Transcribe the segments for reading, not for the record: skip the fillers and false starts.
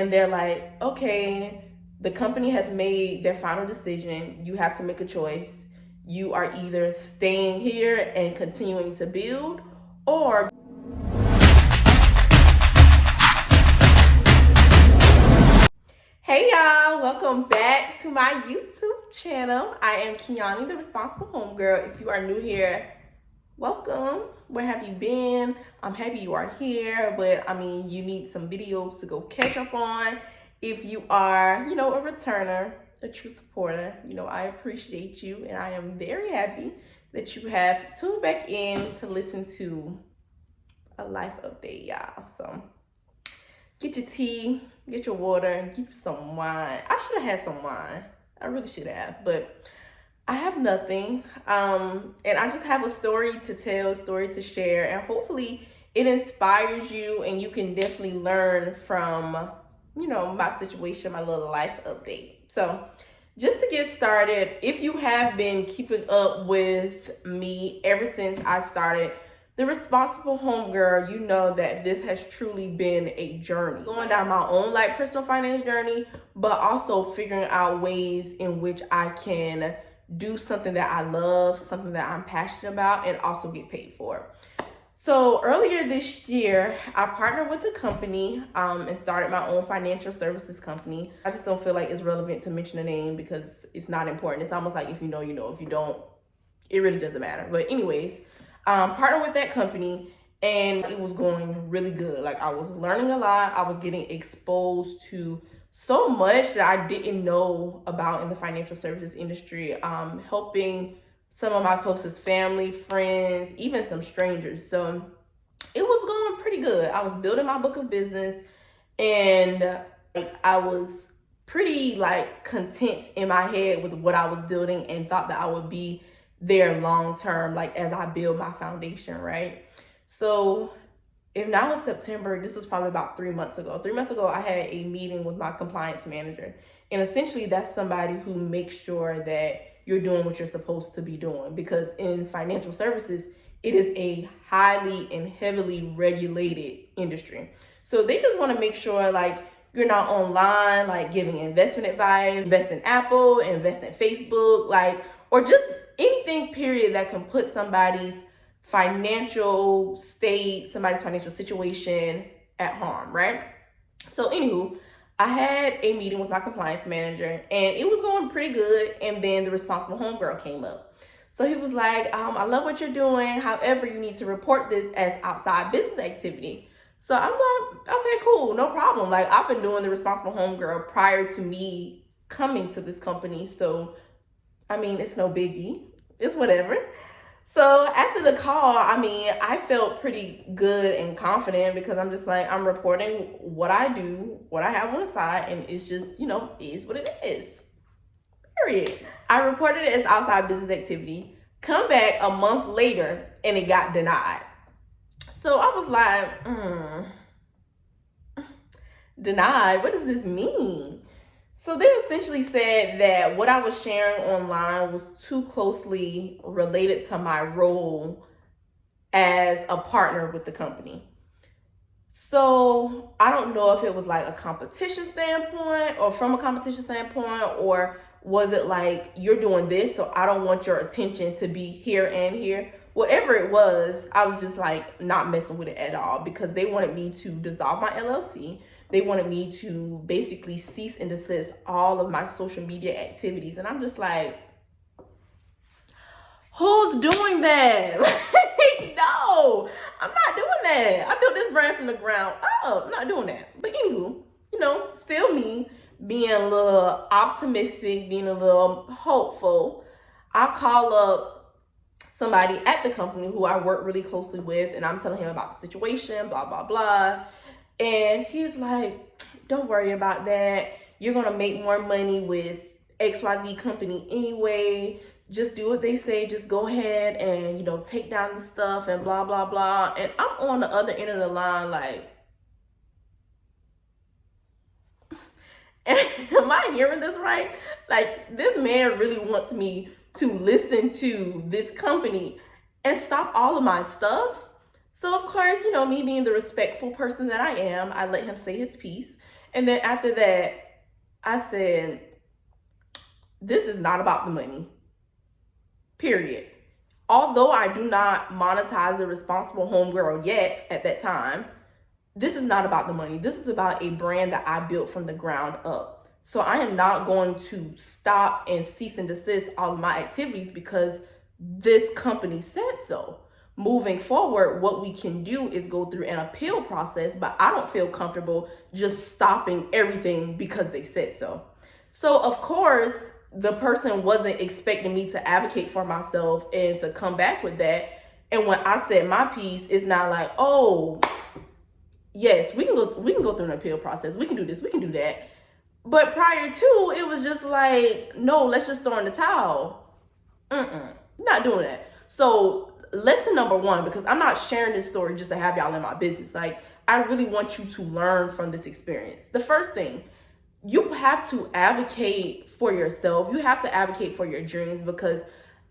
and they're like, okay, the company has made their final decision. You have to make a choice. You are either staying here and continuing to build, or hey y'all, welcome back to my YouTube channel. I am Kiani, the Responsible Homegirl. If you are new here, welcome. Where have you been? I'm happy you are here, but I mean, you need some videos to go catch up on. If you are, a returner, a true supporter, I appreciate you, and I am very happy that you have tuned back in to listen to a life update, y'all. So get your tea, get your water, and get you some wine. I should have had some wine. I really should have, but I have nothing. And I just have a story to tell, a story to share, and hopefully it inspires you and you can definitely learn from, my situation, my little life update. So just to get started, if you have been keeping up with me ever since I started the Responsible Homegirl, you know that this has truly been a journey. Going down my own personal finance journey, but also figuring out ways in which I can do something that I love, something that I'm passionate about, and also get paid for. So earlier this year, I partnered with a company and started my own financial services company. I just don't feel like it's relevant to mention the name because it's not important. It's almost like if you know, you know. If you don't, it really doesn't matter. But anyways, partnered with that company, and it was going really good. Like, I was learning a lot. I was getting exposed to so much that I didn't know about in the financial services industry, helping some of my closest family, friends, even some strangers. So it was going pretty good. I was building my book of business, and I was pretty content in my head with what I was building, and thought that I would be there long term, as I build my foundation, right? So if now is September, this was probably about 3 months ago. 3 months ago, I had a meeting with my compliance manager. And essentially, that's somebody who makes sure that you're doing what you're supposed to be doing. Because in financial services, it is a highly and heavily regulated industry. So they just want to make sure you're not online, giving investment advice, invest in Apple, invest in Facebook, or just anything, period, that can put somebody's financial state, somebody's financial situation at harm, right? So anywho, I had a meeting with my compliance manager, and it was going pretty good. And then the Responsible Homegirl came up. So he was like, I love what you're doing. However, you need to report this as outside business activity. So I'm like, okay, cool, no problem. I've been doing the Responsible Homegirl prior to me coming to this company. So, I mean, it's no biggie. It's whatever. So after the call, I felt pretty good and confident because I'm just I'm reporting what I do, what I have on the side, and it's just, is what it is. Period. I reported it as outside business activity. Come back a month later, and it got denied. So I was like, denied? What does this mean? So they essentially said that what I was sharing online was too closely related to my role as a partner with the company. So I don't know if it was a competition standpoint, or from a competition standpoint, or was it you're doing this, so I don't want your attention to be here and here. Whatever it was, I was just not messing with it at all, because they wanted me to dissolve my LLC. They wanted me to basically cease and desist all of my social media activities. And I'm just who's doing that? No, I'm not doing that. I built this brand from the ground up. I'm not doing that. But anywho, still me being a little optimistic, being a little hopeful. I call up somebody at the company who I work really closely with, and I'm telling him about the situation, blah, blah, blah. And he's like, don't worry about that. You're going to make more money with XYZ company anyway. Just do what they say. Just go ahead and, take down the stuff and blah, blah, blah. And I'm on the other end of the line am I hearing this right? This man really wants me to listen to this company and stop all of my stuff. So of course, me being the respectful person that I am, I let him say his piece. And then after that, I said, this is not about the money, period. Although I do not monetize the Responsible Homegirl yet at that time, this is not about the money. This is about a brand that I built from the ground up. So I am not going to stop and cease and desist all of my activities because this company said so. Moving forward, what we can do is go through an appeal process, but I don't feel comfortable just stopping everything because they said so. So of course, the person wasn't expecting me to advocate for myself and to come back with that. And when I said my piece, it's not like, oh, yes, we can go through an appeal process. We can do this, we can do that. But prior to, it was just like, no, let's just throw in the towel. Not doing that. So lesson number one, because I'm not sharing this story just to have y'all in my business. Like, I really want you to learn from this experience. The first thing, you have to advocate for yourself. You have to advocate for your dreams, because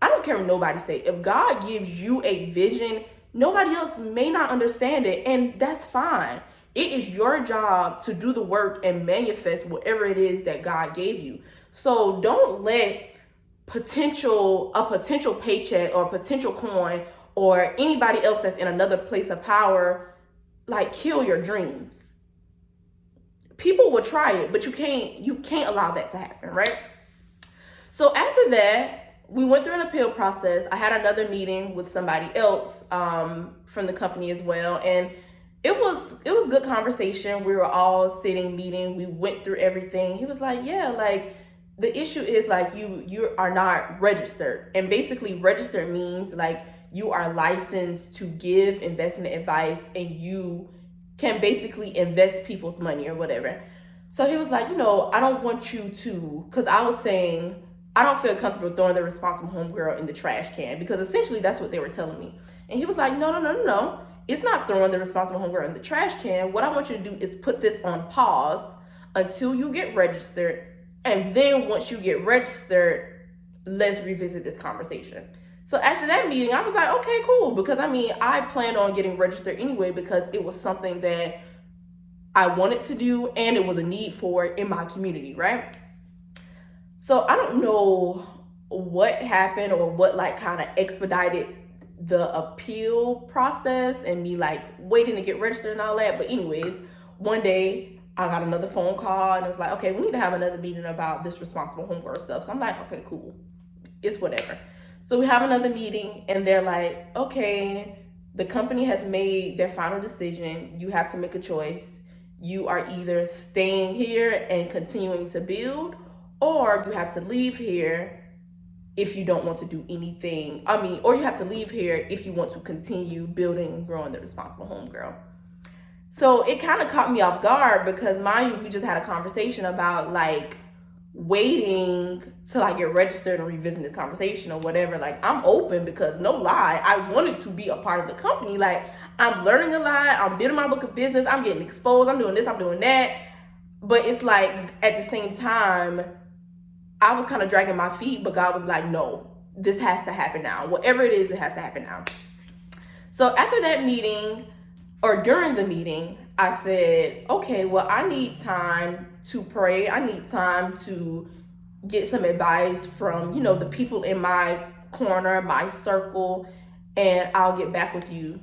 I don't care what nobody say. If God gives you a vision, nobody else may not understand it, and that's fine. It is your job to do the work and manifest whatever it is that God gave you. So don't let a potential paycheck or potential coin or anybody else that's in another place of power like kill your dreams. People will try it, but you can't allow that to happen, right? So after that, we went through an appeal process. I had another meeting with somebody else from the company as well, and it was good conversation. We were all sitting, meeting. We went through everything. He was like, yeah, like the issue is like you are not registered. And basically registered means like you are licensed to give investment advice and you can basically invest people's money or whatever. So he was like, I don't want you to, because I was saying, I don't feel comfortable throwing the Responsible Homegirl in the trash can, because essentially that's what they were telling me. And he was like, no. It's not throwing the Responsible Homegirl in the trash can. What I want you to do is put this on pause until you get registered. And then once you get registered, let's revisit this conversation. So after that meeting, I was like, okay, cool. Because I planned on getting registered anyway, because it was something that I wanted to do and it was a need for in my community, right? So I don't know what happened or what like kind of expedited the appeal process and me like waiting to get registered and all that. But anyways, one day I got another phone call and it was like, okay, we need to have another meeting about this Responsible Homegirl stuff. So I'm like, okay, cool. It's whatever. So we have another meeting and they're like, okay, the company has made their final decision. You have to make a choice. You are either staying here and continuing to build, or you have to leave here if you don't want to do anything. Or you have to leave here if you want to continue building and growing the Responsible Homegirl. So it kind of caught me off guard because, mind you, we just had a conversation about like waiting till I get registered and revisit this conversation or whatever. Like, I'm open because, no lie, I wanted to be a part of the company. Like, I'm learning a lot. I'm building my book of business. I'm getting exposed. I'm doing this. I'm doing that. But it's like, at the same time, I was kind of dragging my feet, but God was like, no, this has to happen now. Whatever it is, it has to happen now. So after that meeting, or during the meeting, I said, okay, well, I need time to pray. I need time to get some advice from, the people in my corner, my circle, and I'll get back with you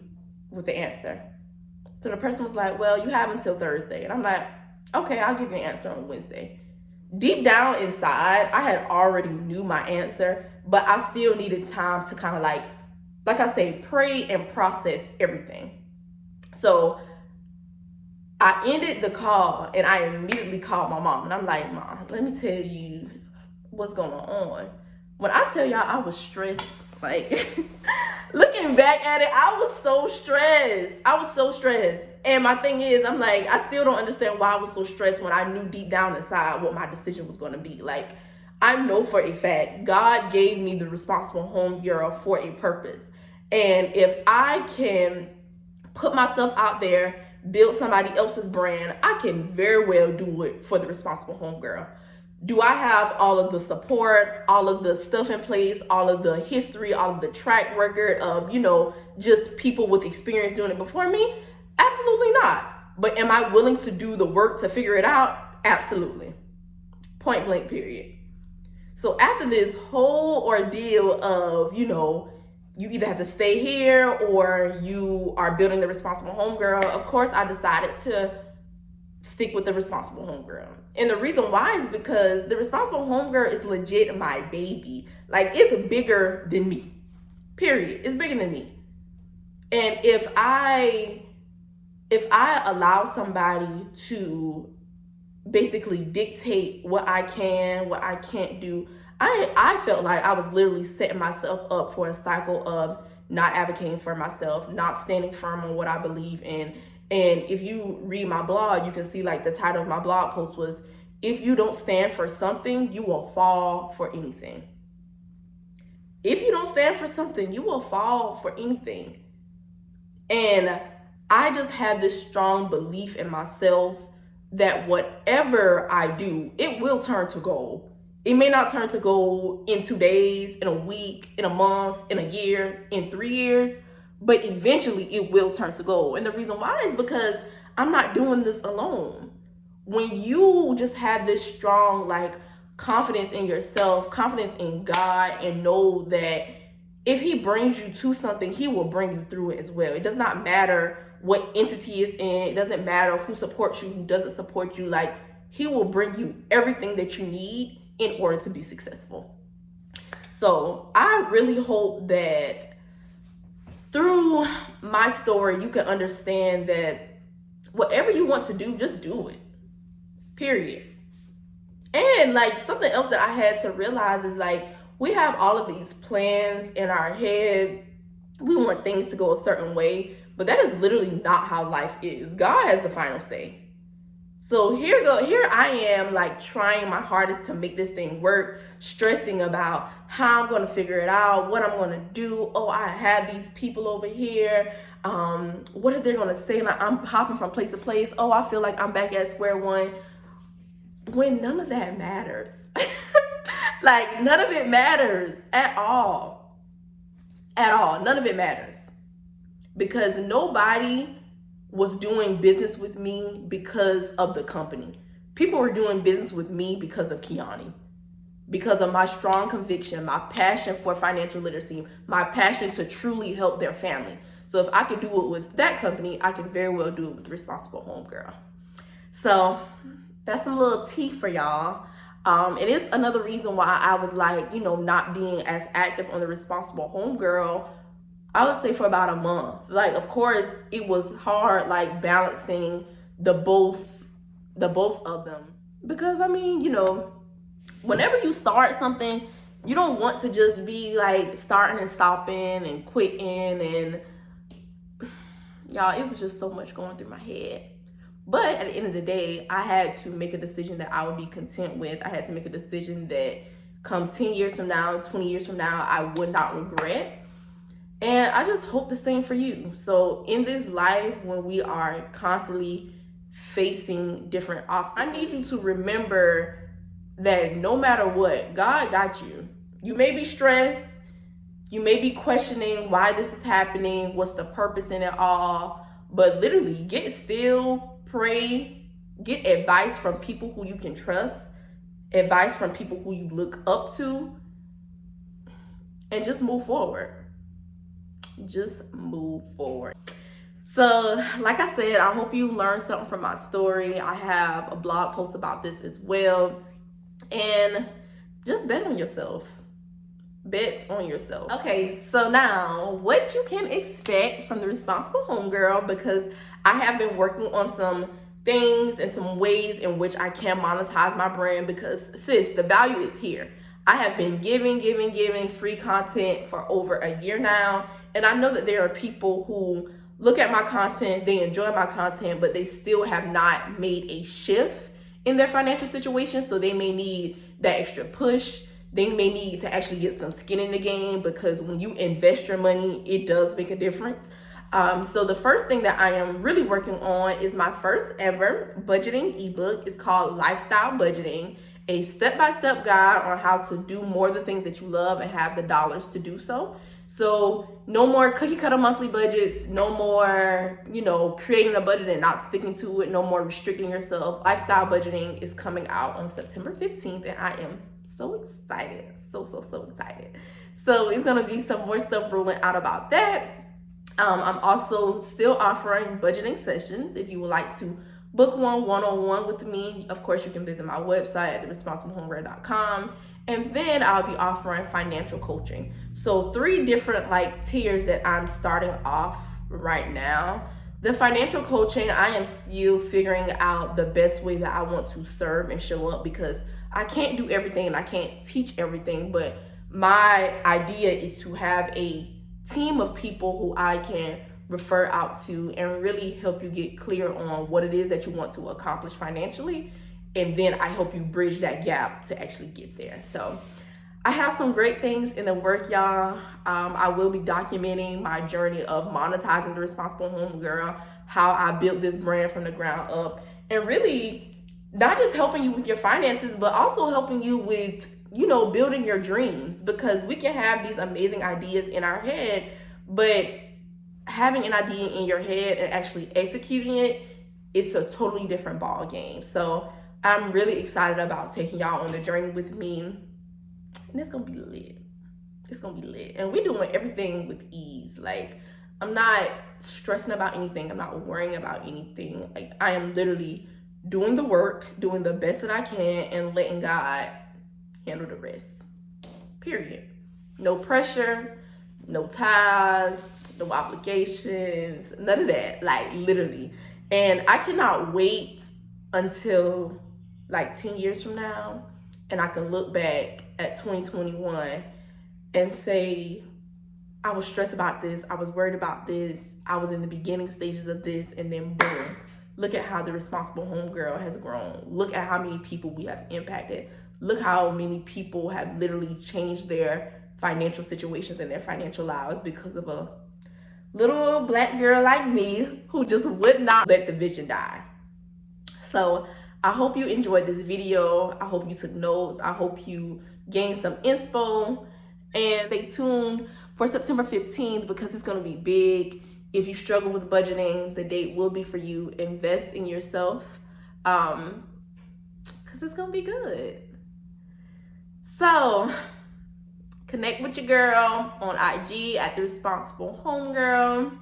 with the answer. So the person was like, well, you have until Thursday. And I'm like, okay, I'll give you an answer on Wednesday. Deep down inside, I had already knew my answer, but I still needed time to kind of like I say, pray and process everything. So I ended the call and I immediately called my mom. And I'm like, Mom, let me tell you what's going on. When I tell y'all I was stressed, like looking back at it, I was so stressed. And my thing is, I'm like, I still don't understand why I was so stressed when I knew deep down inside what my decision was going to be. Like, I know for a fact, God gave me the Responsible Homegirl for a purpose. And if I can put myself out there, build somebody else's brand, I can very well do it for the Responsible Homegirl. Do I have all of the support, all of the stuff in place, all of the history, all of the track record of, just people with experience doing it before me? Absolutely not. But am I willing to do the work to figure it out? Absolutely. Point blank, period. So after this whole ordeal of, you know, you either have to stay here or you are building the Responsible Homegirl, of course, I decided to stick with the Responsible Homegirl. And the reason why is because the Responsible Homegirl is legit my baby. Like, it's bigger than me. Period. It's bigger than me. And if I allow somebody to basically dictate what I can, what I can't do, I felt like I was literally setting myself up for a cycle of not advocating for myself, not standing firm on what I believe in. And if you read my blog, you can see like the title of my blog post was, if you don't stand for something, you will fall for anything. If you don't stand for something, you will fall for anything. And I just have this strong belief in myself that whatever I do, it will turn to gold. It may not turn to gold in 2 days, in a week, in a month, in a year, in 3 years, but eventually it will turn to gold. And the reason why is because I'm not doing this alone. When you just have this strong, like, confidence in yourself, confidence in God, and know that if he brings you to something, he will bring you through it as well. It does not matter what entity is in. It doesn't matter who supports you, who doesn't support you. Like, he will bring you everything that you need in order to be successful. So I really hope that through my story, you can understand that whatever you want to do, just do it. Period. And like, something else that I had to realize is like, we have all of these plans in our head. We want things to go a certain way, but that is literally not how life is. God has the final say. So here I am, like, trying my hardest to make this thing work, stressing about how I'm going to figure it out, what I'm going to do. Oh, I have these people over here. What are they going to say? Like, I'm hopping from place to place. Oh, I feel like I'm back at square one. When none of that matters. Like, none of it matters at all. At all. None of it matters. Because nobody was doing business with me because of the company. People were doing business with me because of Kiani. Because of my strong conviction, my passion for financial literacy, my passion to truly help their family. So if I could do it with that company, I can very well do it with the Responsible Homegirl. So that's some little tea for y'all. It is another reason why I was like, you know, not being as active on the Responsible Homegirl, I would say for about a month. Like, of course, it was hard, like, balancing the both of them. Because, I mean, you know, whenever you start something, you don't want to just be, like, starting and stopping and quitting. And, y'all, it was just so much going through my head. But at the end of the day, I had to make a decision that I would be content with. I had to make a decision that come 10 years from now, 20 years from now, I would not regret. And I just hope the same for you. So in this life, when we are constantly facing different obstacles, I need you to remember that no matter what, God got you. You may be stressed. You may be questioning why this is happening. What's the purpose in it all? But literally, get still, pray, get advice from people who you can trust, advice from people who you look up to, and just move forward. Just move forward. So, like I said, I hope you learned something from my story. I have a blog post about this as well. And just bet on yourself. Bet on yourself. Okay, so now what you can expect from the Responsible Homegirl, because I have been working on some things and some ways in which I can monetize my brand, because sis, the value is here. I have been giving free content for over a year now. And I know that there are people who look at my content, they enjoy my content, but they still have not made a shift in their financial situation. So they may need that extra push. They may need to actually get some skin in the game, because when you invest your money, it does make a difference. So the first thing that I am really working on is my first ever budgeting ebook. It's called Lifestyle Budgeting, a step-by-step guide on how to do more of the things that you love and have the dollars to do so. So no more cookie cutter monthly budgets, no more, creating a budget and not sticking to it, no more restricting yourself. Lifestyle budgeting is coming out on September 15th, and I am so excited. So excited. So it's gonna be some more stuff rolling out about that. I'm also still offering budgeting sessions. If you would like to book one-on-one with me, of course, you can visit my website at theresponsiblehomegirl.com. And then I'll be offering financial coaching. So 3 different tiers that I'm starting off right now. The financial coaching, I am still figuring out the best way that I want to serve and show up, because I can't do everything and I can't teach everything. But my idea is to have a team of people who I can refer out to and really help you get clear on what it is that you want to accomplish financially. And then I help you bridge that gap to actually get there. So I have some great things in the work, y'all. I will be documenting my journey of monetizing the Responsible Homegirl, how I built this brand from the ground up, and really not just helping you with your finances, but also helping you with, building your dreams. Because we can have these amazing ideas in our head, but having an idea in your head and actually executing it, it's a totally different ball game. So I'm really excited about taking y'all on the journey with me, and it's gonna be lit. It's gonna be lit, and we're doing everything with ease. I'm not stressing about anything. I'm not worrying about anything. I am literally doing the work, doing the best that I can, and letting God handle the rest. Period. No pressure, no ties, no obligations, none of that. Literally. And I cannot wait until 10 years from now, and I can look back at 2021 and say, I was stressed about this, I was worried about this, I was in the beginning stages of this, and then boom, look at how the Responsible Homegirl has grown. Look at how many people we have impacted. Look how many people have literally changed their financial situations and their financial lives because of a little Black girl like me who just would not let the vision die. So I hope you enjoyed this video. I hope you took notes. I hope you gained some inspo, and stay tuned for September 15th, because it's going to be big. If you struggle with budgeting, the date will be for you. Invest in yourself, because it's going to be good. So connect with your girl on IG at The Responsible Homegirl.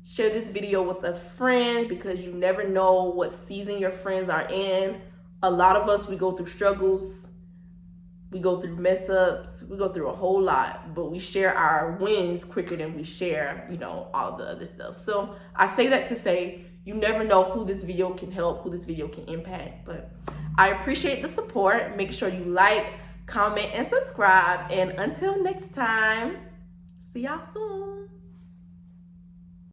Share this video with a friend, because you never know what season your friends are in. A lot of us, we go through struggles, we go through mess ups, we go through a whole lot, but we share our wins quicker than we share, all the other stuff. So I say that to say, you never know who this video can help, who this video can impact. But I appreciate the support. Make sure you like, comment, and subscribe. And until next time, see y'all soon.